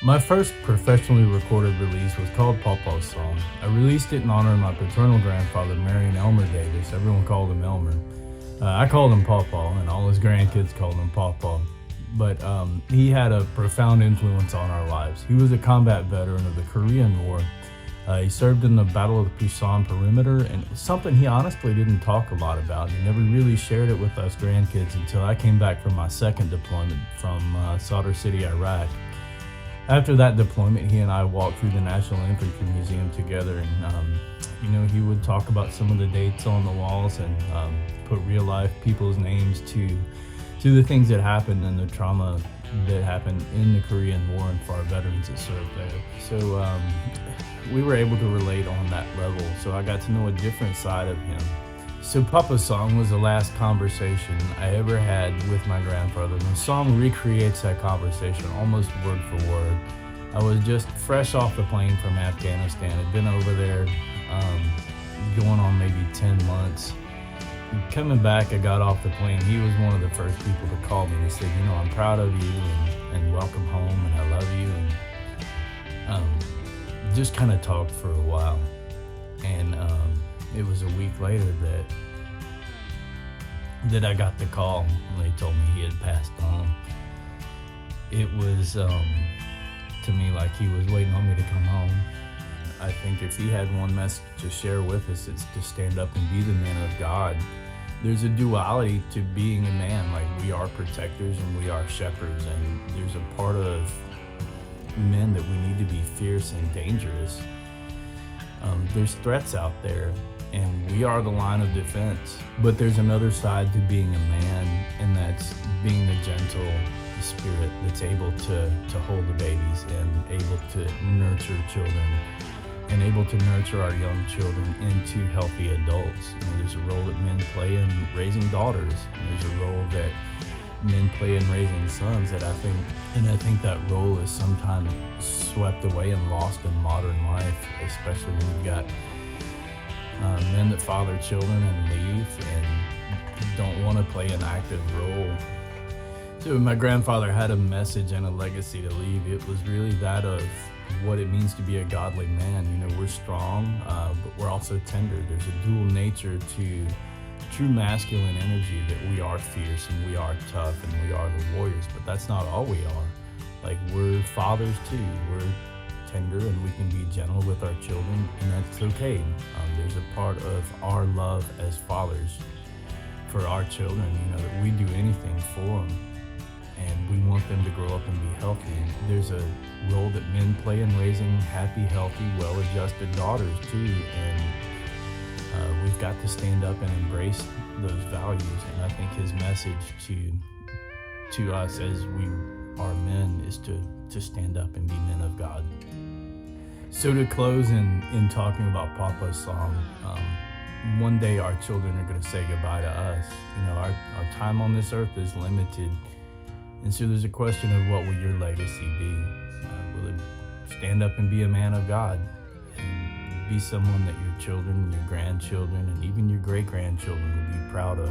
My first professionally recorded release was called Paw Paw's Song. I released it in honor of my paternal grandfather, Marion Elmer Davis. Everyone called him Elmer. I called him Paw Paw, and all his grandkids called him Paw Paw. But he had a profound influence on our lives. He was a combat veteran of the Korean War. He served in the Battle of the Pusan Perimeter, and it was something he honestly didn't talk a lot about. He never really shared it with us grandkids until I came back from my second deployment from Sadr City, Iraq. After that deployment, he and I walked through the National Infantry Museum together, and he would talk about some of the dates on the walls and put real life people's names to the things that happened and the trauma that happened in the Korean War and for our veterans that served there. So we were able to relate on that level. So I got to know a different side of him. So Papa's Song was the last conversation I ever had with my grandfather. The song recreates that conversation almost word for word. I was just fresh off the plane from Afghanistan. I'd been over there going on maybe 10 months. Coming back, I got off the plane. He was one of the first people to call me. He said, I'm proud of you and welcome home and I love you. And just kind of talked for a while. And it was a week later that I got the call and they told me he had passed on. It was to me like he was waiting on me to come home. I think if he had one message to share with us, it's to stand up and be the man of God. There's a duality to being a man. Like, we are protectors and we are shepherds, and there's a part of men that we need to be fierce and dangerous. There's threats out there, and we are the line of defense. But there's another side to being a man, and that's being the gentle spirit that's able to hold the babies and able to nurture children and able to nurture our young children into healthy adults. There's a role that men play in raising daughters. And there's a role that men play in raising sons that I think that role is sometimes swept away and lost in modern life, especially when you've got men that father children and leave and don't want to play an active role. So my grandfather had a message and a legacy to leave. It was really that of what it means to be a godly man. We're strong, but we're also tender. There's a dual nature to true masculine energy, that we are fierce and we are tough and we are the warriors, but that's not all we are. Like, we're fathers too. We're tender and we can be gentle with our children, and that's okay. There's a part of our love as fathers for our children, that we do anything for them. And we want them to grow up and be healthy. There's a role that men play in raising happy, healthy, well-adjusted daughters too. And we've got to stand up and embrace those values. And I think his message to us as we are men is to stand up and be men of God. So to close in talking about Papa's Song, one day our children are going to say goodbye to us. Our time on this earth is limited. And so there's a question of, what will your legacy be? Will it stand up and be a man of God and be someone that your children, your grandchildren, and even your great-grandchildren will be proud of?